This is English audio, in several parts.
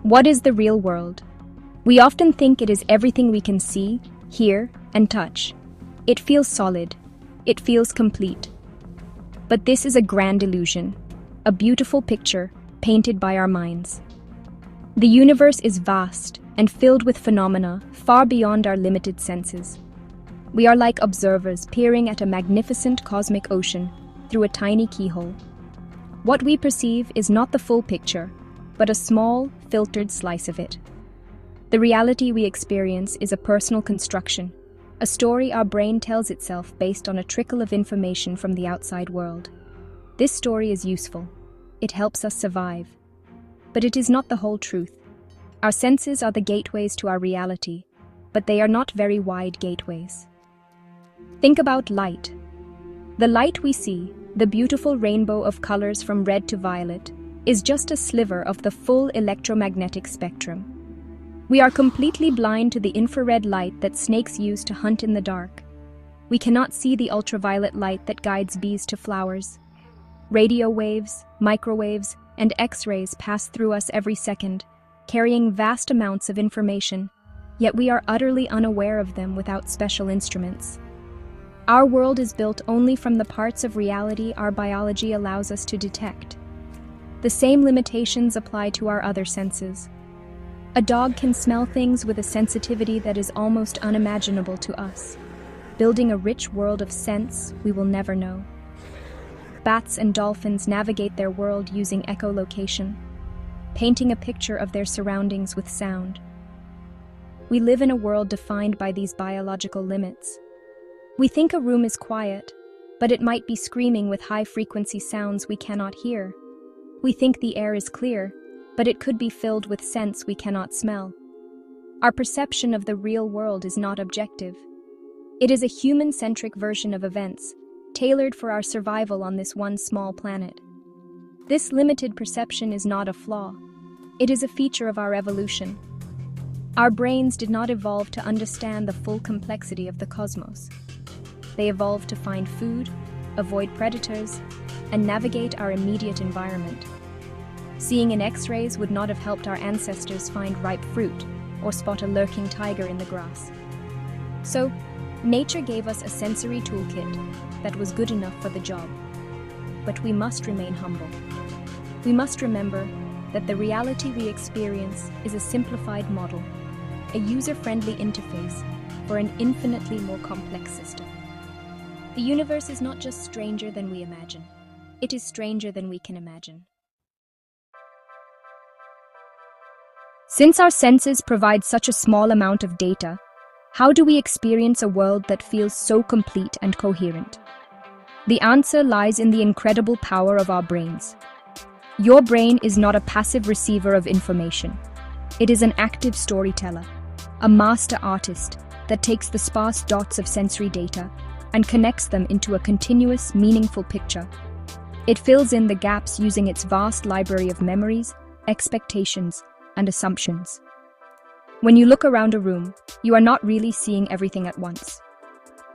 What is the real world? We often think it is everything we can see, hear, and touch. It feels solid. It feels complete. But this is a grand illusion, a beautiful picture painted by our minds. The universe is vast and filled with phenomena far beyond our limited senses. We are like observers peering at a magnificent cosmic ocean through a tiny keyhole. What we perceive is not the full picture, but a small, filtered slice of it. The reality we experience is a personal construction, a story our brain tells itself based on a trickle of information from the outside world. This story is useful. It helps us survive. But it is not the whole truth. Our senses are the gateways to our reality, but they are not very wide gateways. Think about light. The light we see, the beautiful rainbow of colors from red to violet, is just a sliver of the full electromagnetic spectrum. We are completely blind to the infrared light that snakes use to hunt in the dark. We cannot see the ultraviolet light that guides bees to flowers. Radio waves, microwaves, and X-rays pass through us every second, carrying vast amounts of information, yet we are utterly unaware of them without special instruments. Our world is built only from the parts of reality our biology allows us to detect. The same limitations apply to our other senses. A dog can smell things with a sensitivity that is almost unimaginable to us, building a rich world of scents we will never know. Bats and dolphins navigate their world using echolocation, painting a picture of their surroundings with sound. We live in a world defined by these biological limits. We think a room is quiet, but it might be screaming with high-frequency sounds we cannot hear. We think the air is clear, but it could be filled with scents we cannot smell. Our perception of the real world is not objective. It is a human-centric version of events, tailored for our survival on this one small planet. This limited perception is not a flaw. It is a feature of our evolution. Our brains did not evolve to understand the full complexity of the cosmos. They evolved to find food, avoid predators, and navigate our immediate environment. Seeing in X-rays would not have helped our ancestors find ripe fruit or spot a lurking tiger in the grass. So, nature gave us a sensory toolkit that was good enough for the job. But we must remain humble. We must remember that the reality we experience is a simplified model, a user-friendly interface for an infinitely more complex system. The universe is not just stranger than we imagine. It is stranger than we can imagine. Since our senses provide such a small amount of data, how do we experience a world that feels so complete and coherent? The answer lies in the incredible power of our brains. Your brain is not a passive receiver of information. It is an active storyteller, a master artist that takes the sparse dots of sensory data and connects them into a continuous, meaningful picture. It fills in the gaps using its vast library of memories, expectations, and assumptions. When you look around a room, you are not really seeing everything at once.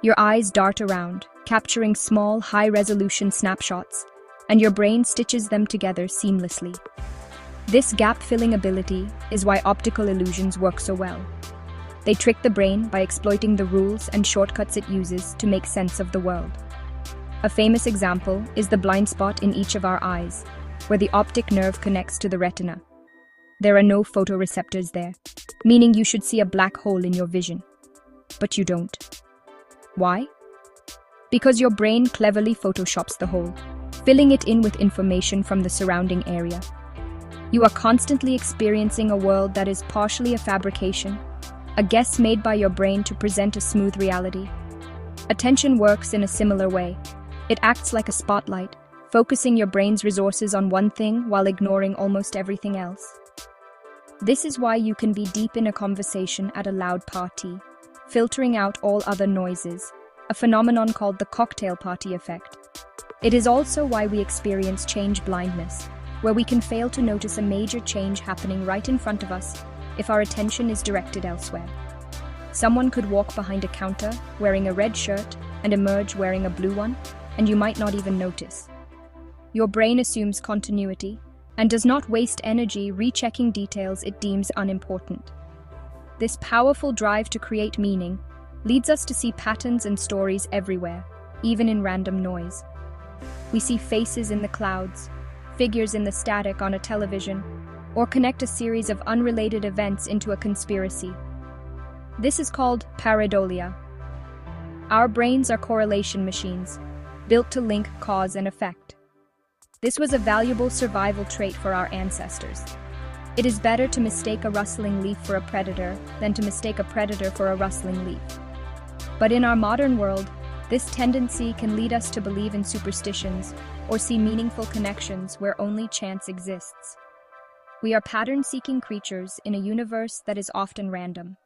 Your eyes dart around, capturing small, high-resolution snapshots, and your brain stitches them together seamlessly. This gap-filling ability is why optical illusions work so well. They trick the brain by exploiting the rules and shortcuts it uses to make sense of the world. A famous example is the blind spot in each of our eyes, where the optic nerve connects to the retina. There are no photoreceptors there, meaning you should see a black hole in your vision. But you don't. Why? Because your brain cleverly photoshops the hole, filling it in with information from the surrounding area. You are constantly experiencing a world that is partially a fabrication, a guess made by your brain to present a smooth reality. Attention works in a similar way. It acts like a spotlight, focusing your brain's resources on one thing while ignoring almost everything else. This is why you can be deep in a conversation at a loud party, filtering out all other noises, a phenomenon called the cocktail party effect. It is also why we experience change blindness, where we can fail to notice a major change happening right in front of us if our attention is directed elsewhere. Someone could walk behind a counter wearing a red shirt and emerge wearing a blue one, and you might not even notice. Your brain assumes continuity, and does not waste energy rechecking details it deems unimportant. This powerful drive to create meaning leads us to see patterns and stories everywhere, even in random noise. We see faces in the clouds, figures in the static on a television, or connect a series of unrelated events into a conspiracy. This is called pareidolia. Our brains are correlation machines, built to link cause and effect. This was a valuable survival trait for our ancestors. It is better to mistake a rustling leaf for a predator than to mistake a predator for a rustling leaf. But in our modern world, this tendency can lead us to believe in superstitions or see meaningful connections where only chance exists. We are pattern-seeking creatures in a universe that is often random.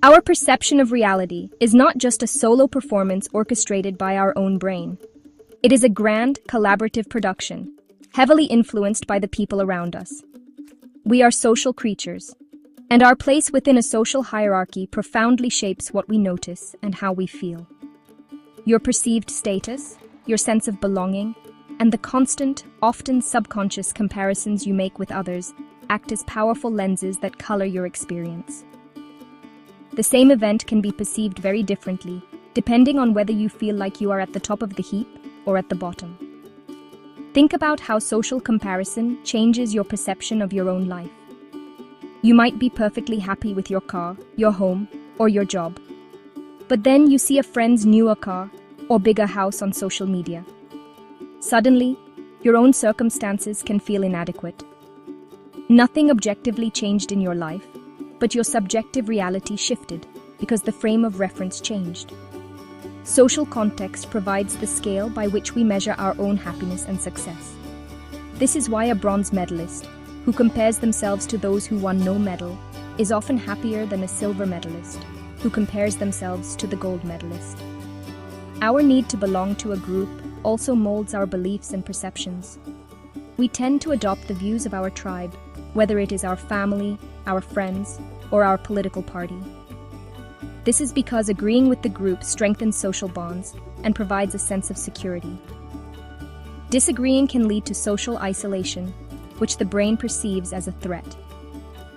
Our perception of reality is not just a solo performance orchestrated by our own brain. It is a grand, collaborative production, heavily influenced by the people around us. We are social creatures, and our place within a social hierarchy profoundly shapes what we notice and how we feel. Your perceived status, your sense of belonging, and the constant, often subconscious comparisons you make with others act as powerful lenses that color your experience. The same event can be perceived very differently, depending on whether you feel like you are at the top of the heap or at the bottom. Think about how social comparison changes your perception of your own life. You might be perfectly happy with your car, your home, or your job. But then you see a friend's newer car or bigger house on social media. Suddenly, your own circumstances can feel inadequate. Nothing objectively changed in your life, but your subjective reality shifted because the frame of reference changed. Social context provides the scale by which we measure our own happiness and success. This is why a bronze medalist, who compares themselves to those who won no medal, is often happier than a silver medalist, who compares themselves to the gold medalist. Our need to belong to a group also molds our beliefs and perceptions. We tend to adopt the views of our tribe, whether it is our family, our friends, or our political party. This is because agreeing with the group strengthens social bonds and provides a sense of security. Disagreeing can lead to social isolation, which the brain perceives as a threat.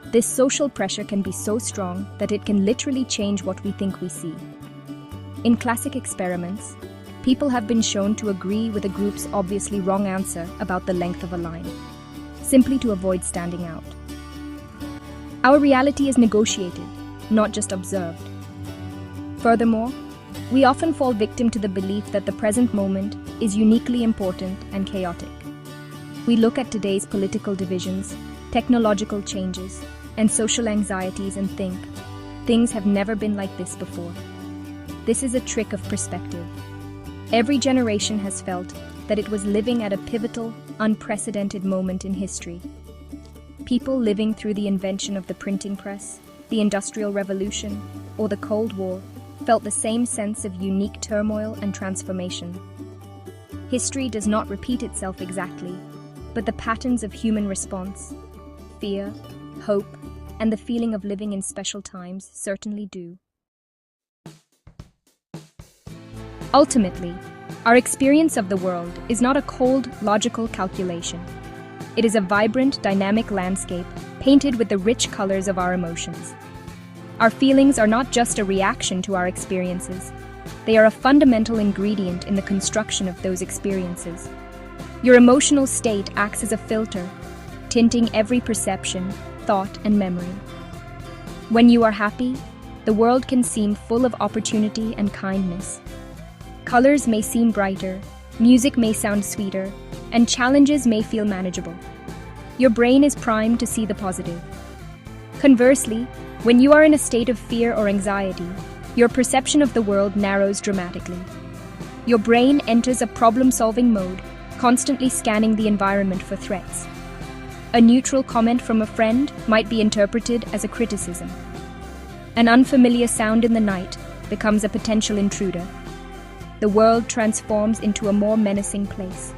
This social pressure can be so strong that it can literally change what we think we see. In classic experiments, people have been shown to agree with a group's obviously wrong answer about the length of a line, simply to avoid standing out. Our reality is negotiated, not just observed. Furthermore, we often fall victim to the belief that the present moment is uniquely important and chaotic. We look at today's political divisions, technological changes, and social anxieties and think, things have never been like this before. This is a trick of perspective. Every generation has felt that it was living at a pivotal, unprecedented moment in history. People living through the invention of the printing press, the Industrial Revolution, or the Cold War felt the same sense of unique turmoil and transformation. History does not repeat itself exactly, but the patterns of human response, fear, hope, and the feeling of living in special times certainly do. Ultimately, our experience of the world is not a cold, logical calculation. It is a vibrant, dynamic landscape painted with the rich colors of our emotions. Our feelings are not just a reaction to our experiences. They are a fundamental ingredient in the construction of those experiences. Your emotional state acts as a filter, tinting every perception, thought, and memory. When you are happy, the world can seem full of opportunity and kindness. Colors may seem brighter, music may sound sweeter, and challenges may feel manageable. Your brain is primed to see the positive. Conversely, when you are in a state of fear or anxiety, your perception of the world narrows dramatically. Your brain enters a problem-solving mode, constantly scanning the environment for threats. A neutral comment from a friend might be interpreted as a criticism. An unfamiliar sound in the night becomes a potential intruder. The world transforms into a more menacing place.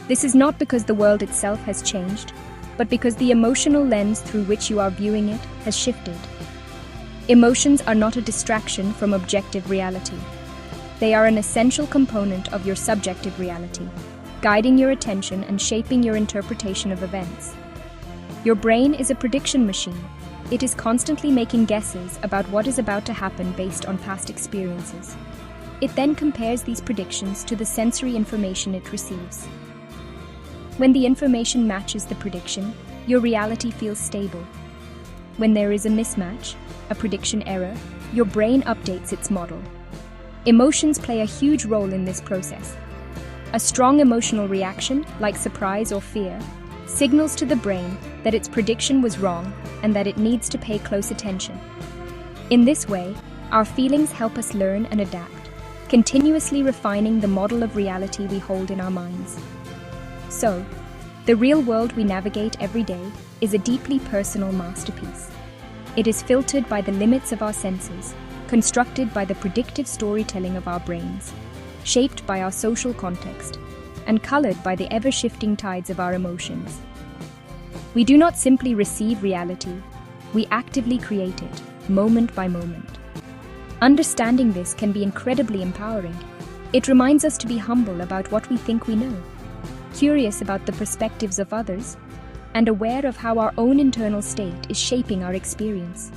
This is not because the world itself has changed, but because the emotional lens through which you are viewing it has shifted. Emotions are not a distraction from objective reality. They are an essential component of your subjective reality. guiding your attention and shaping your interpretation of events. Your brain is a prediction machine. It is constantly making guesses about what is about to happen based on past experiences. It then compares these predictions to the sensory information it receives. When the information matches the prediction, your reality feels stable. When there is a mismatch, a prediction error, your brain updates its model. Emotions play a huge role in this process. A strong emotional reaction, like surprise or fear, signals to the brain that its prediction was wrong and that it needs to pay close attention. In this way, our feelings help us learn and adapt, continuously refining the model of reality we hold in our minds. So, the real world we navigate every day is a deeply personal masterpiece. It is filtered by the limits of our senses, constructed by the predictive storytelling of our brains, shaped by our social context, and colored by the ever-shifting tides of our emotions. We do not simply receive reality, we actively create it, moment by moment. Understanding this can be incredibly empowering. It reminds us to be humble about what we think we know, curious about the perspectives of others, and aware of how our own internal state is shaping our experience.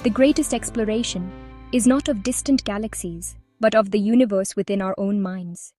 The greatest exploration is not of distant galaxies, but of the universe within our own minds.